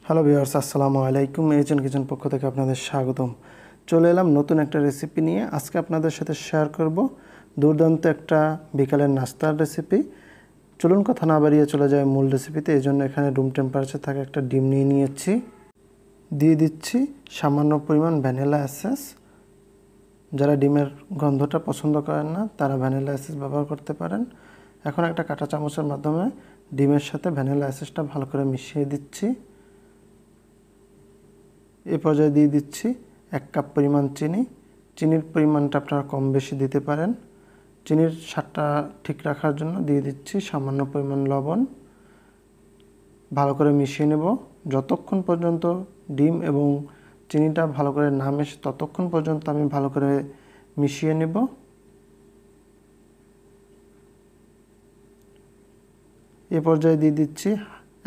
Hello viewers, আসসালামু আলাইকুম। এইজন কিচেন পক্ষ থেকে আপনাদের স্বাগতম। চলে এলাম নতুন একটা রেসিপি নিয়ে। আজকে আপনাদের সাথে শেয়ার করব দুর্দান্ত একটা বিকালের নাস্তার রেসিপি। চলুন কথা না বাড়িয়ে চলে যায় মূল রেসিপিতে। এই জন্য এখানে রুম টেম্পারেচার থাকা একটা ডিম নিয়ে নিয়েছি। দিয়ে দিচ্ছি সামান্য পরিমাণ ভ্যানিলা এসেন্স। যারা ডিমের গন্ধটা পছন্দ করেন না তারা ভ্যানিলা এসেন্স ব্যবহার করতে পারেন। এখন একটা কাঁটা চামচের মাধ্যমে ডিমের সাথে ভ্যানিলা এসেন্সটা ভালো করে মিশিয়ে দিচ্ছি। এই পর্যায়ে দিয়ে দিচ্ছি 1 কাপ পরিমাণ চিনি। চিনির পরিমাণটা আপনারা কম বেশি দিতে পারেন। চিনির স্বাদটা ঠিক রাখার জন্য দিয়ে দিচ্ছি সামান্য পরিমাণ লবণ। ভালো করে মিশিয়ে নেব। যতক্ষণ পর্যন্ত ডিম এবং চিনিটা ভালো করে না মেশে ততক্ষণ পর্যন্ত আমি ভালো করে মিশিয়ে নেব। এই পর্যায়ে দিয়ে দিচ্ছি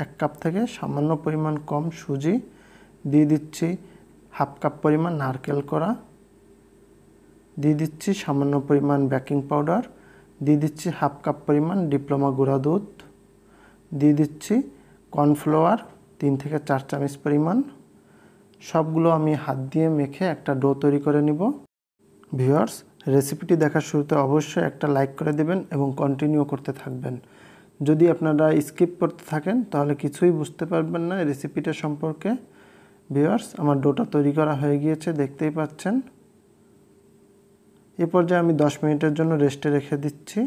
1 কাপ থেকে সামান্য পরিমাণ কম সুজি। দিয়ে দিচ্ছি 1/2 কাপ পরিমাণ নারকেল কোড়া। দিয়ে দিচ্ছি সামান্য পরিমাণ বেকিং পাউডার। দিয়ে দিচ্ছি 1/2 কাপ পরিমাণ ডিপ্লোমা গুঁড়া দুধ। দিয়ে দিচ্ছি কর্নফ্লাওয়ার 3 থেকে 4 চামচ পরিমাণ। সবগুলো আমি হাত দিয়ে মেখে একটা ডো তৈরি করে নিব। ভিউয়ার্স, রেসিপিটি দেখার শুরুতে অবশ্যই একটা লাইক করে দেবেন এবং কন্টিনিউ করতে থাকবেন। যদি আপনারা স্কিপ করতে থাকেন তাহলে কিছুই বুঝতে পারবেন না এই রেসিপিটা সম্পর্কে। ভিউয়ার্স, আমার ডোটা তৈরি করা হয়ে গিয়েছে, দেখতেই পাচ্ছেন। এই পর্যায়ে আমি 10 মিনিটের জন্য রেস্টে রেখে দিচ্ছি।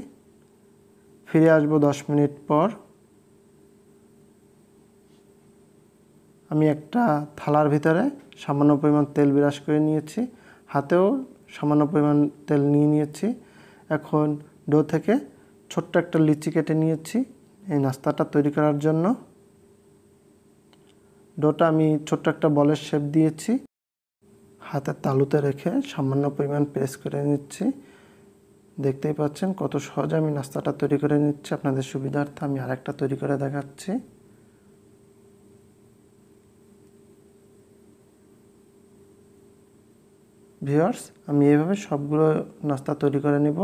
ফিরে আসবো 10 মিনিট পর। আমি একটা থালার ভিতরে সামান্য পরিমাণ তেল ব্রাশ করে নিয়েছি, হাতেও সামান্য পরিমাণ তেল নিয়ে নিয়েছি। এখন ডো থেকে ছোট্ট একটা লিচি কেটে নিয়েছি এই নাস্তাটা তৈরি করার জন্য। ডোটা আমি ছোট্ট একটা বলের শেপ দিয়েছি। হাতের তালুতে রেখে সামান্য পরিমাণ প্রেস করে নিচ্ছি। দেখতেই পাচ্ছেন কত সহজে আমি নাস্তাটা তৈরি করে নিচ্ছি। আপনাদের সুবিধার্থে আমি আরেকটা তৈরি করে দেখাচ্ছি। ভিউয়ার্স, আমি এইভাবে সবগুলো নাস্তা তৈরি করে নেব।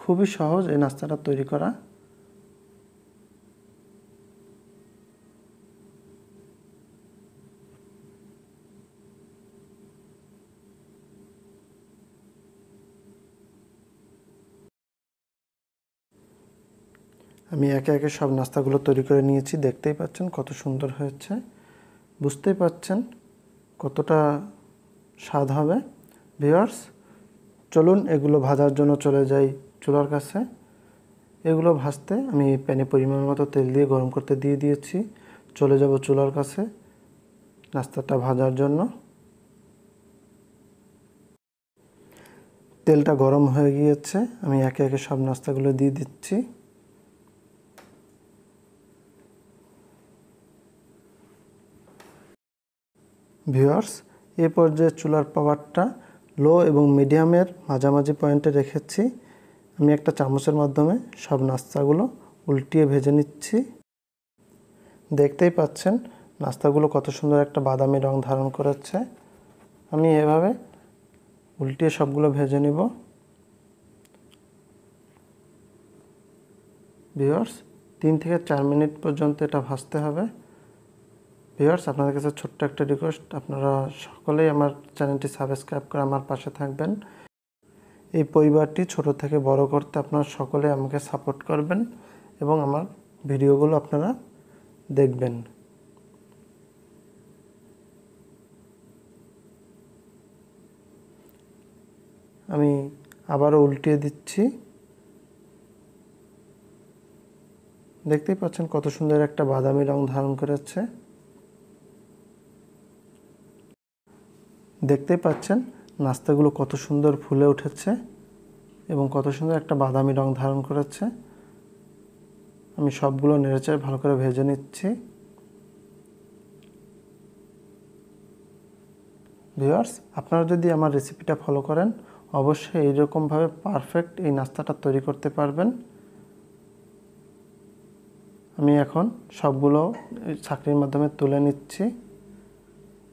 খুবই সহজ এই নাস্তাটা তৈরি করা। আমি একে একে সব নাস্তাগুলো তৈরি করে নিয়েছি। দেখতেই পাচ্ছেন কত সুন্দর হয়েছে। বুঝতেই পাচ্ছেন কতটা স্বাদ হবে। ভিউয়ার্স, চলুন এগুলো ভাজার জন্য চলে যাই চুলার কাছে। এগুলো ভাজতে আমি প্যানে পরিমাণ মতো তেল দিয়ে গরম করতে দিয়ে দিয়েছি। চলে যাব চুলার কাছে নাস্তাটা ভাজার জন্য। তেলটা গরম হয়ে গিয়েছে, আমি একে একে সব নাস্তাগুলো দিয়ে দিচ্ছি। ভিউয়ার্স, এ পর্যায়ে চুলার পাওয়ারটা লো এবং মিডিয়ামের মাঝামাঝি পয়েন্টে রেখেছি। আমি একটা চামচের মাধ্যমে সব নাস্তাগুলো উল্টিয়ে ভেজে নিচ্ছি। দেখতেই পাচ্ছেন নাস্তাগুলো কত সুন্দর একটা বাদামি রং ধারণ করেছে। আমি এভাবে উল্টিয়ে সবগুলো ভেজে নিব। ভিউয়ার্স, 3 থেকে 4 মিনিট পর্যন্ত এটা ভাজতে হবে। ভিউয়ার্স, আপনাদের কাছে ছোট্ট একটা রিকোয়েস্ট, আপনারা সকলেই আমার চ্যানেলটি সাবস্ক্রাইব করে আমার পাশে থাকবেন। এই পরিবারটি ছোট থেকে বড় করতে আপনারা সকলে আমাকে সাপোর্ট করবেন এবং আমার ভিডিওগুলো আপনারা দেখবেন। আমি আবারও উল্টিয়ে দিচ্ছি। দেখতেই পাচ্ছেন কত সুন্দর একটা বাদামি রং ধারণ করেছে। দেখতেই পাচ্ছেন নাস্তাগুলো কত সুন্দর ফুলে উঠেছে এবং কত সুন্দর একটা বাদামি রং ধারণ করেছে। আমি সবগুলো নেড়েচেড়ে ভালো করে ভেজে নিচ্ছি। ভিউয়ার্স, আপনারা যদি আমার রেসিপিটা ফলো করেন অবশ্যই এইরকমভাবে পারফেক্ট এই নাস্তাটা তৈরি করতে পারবেন। আমি এখন সবগুলো ছাঁকনির মাধ্যমে তুলে নিচ্ছি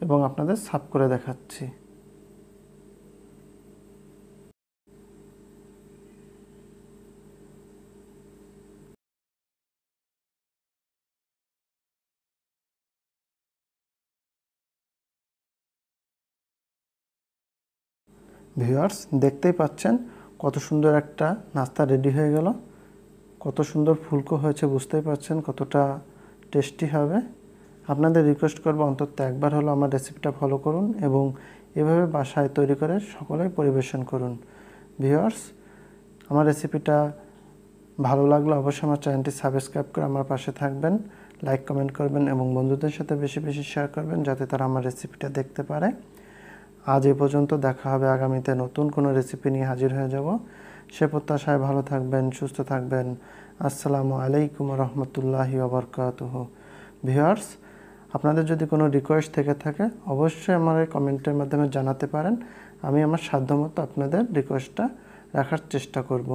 এবং আপনাদের সার্ভ করে দেখাচ্ছি। ভিউয়ার্স, দেখতেই পাচ্ছেন কত সুন্দর একটা নাস্তা রেডি হয়ে গেল। কত সুন্দর ফুলকো হয়েছে, বুঝতেই পারছেন কতটা টেস্টি হবে। আপনাদের রিকোয়েস্ট করব অন্তত একবার হলো আমার রেসিপিটা ফলো করুন এবং এভাবে বাসায় তৈরি করে সকলেই পরিবেশন করুন। ভিউয়ার্স, আমার রেসিপিটা ভালো লাগলে অবশ্যই আমার চ্যানেলটি সাবস্ক্রাইব করে আমার পাশে থাকবেন, লাইক কমেন্ট করবেন এবং বন্ধুদের সাথে বেশি বেশি শেয়ার করবেন যাতে তারা আমার রেসিপিটা দেখতে পারে। আজ এ পর্যন্ত, দেখা হবে আগামীতে নতুন কোনো রেসিপি নিয়ে হাজির হয়ে যাব। সে প্রত্যাশায় ভালো থাকবেন, সুস্থ থাকবেন। আসসালামু আলাইকুম রহমতুল্লাহি ওবরকাতুহু। ভিউয়ার্স, আপনাদের যদি কোনো রিকোয়েস্ট থেকে থাকে অবশ্যই আমার এই কমেন্টের মাধ্যমে জানাতে পারেন। আমি আমার সাধ্যমতো আপনাদের রিকোয়েস্টটা রাখার চেষ্টা করব।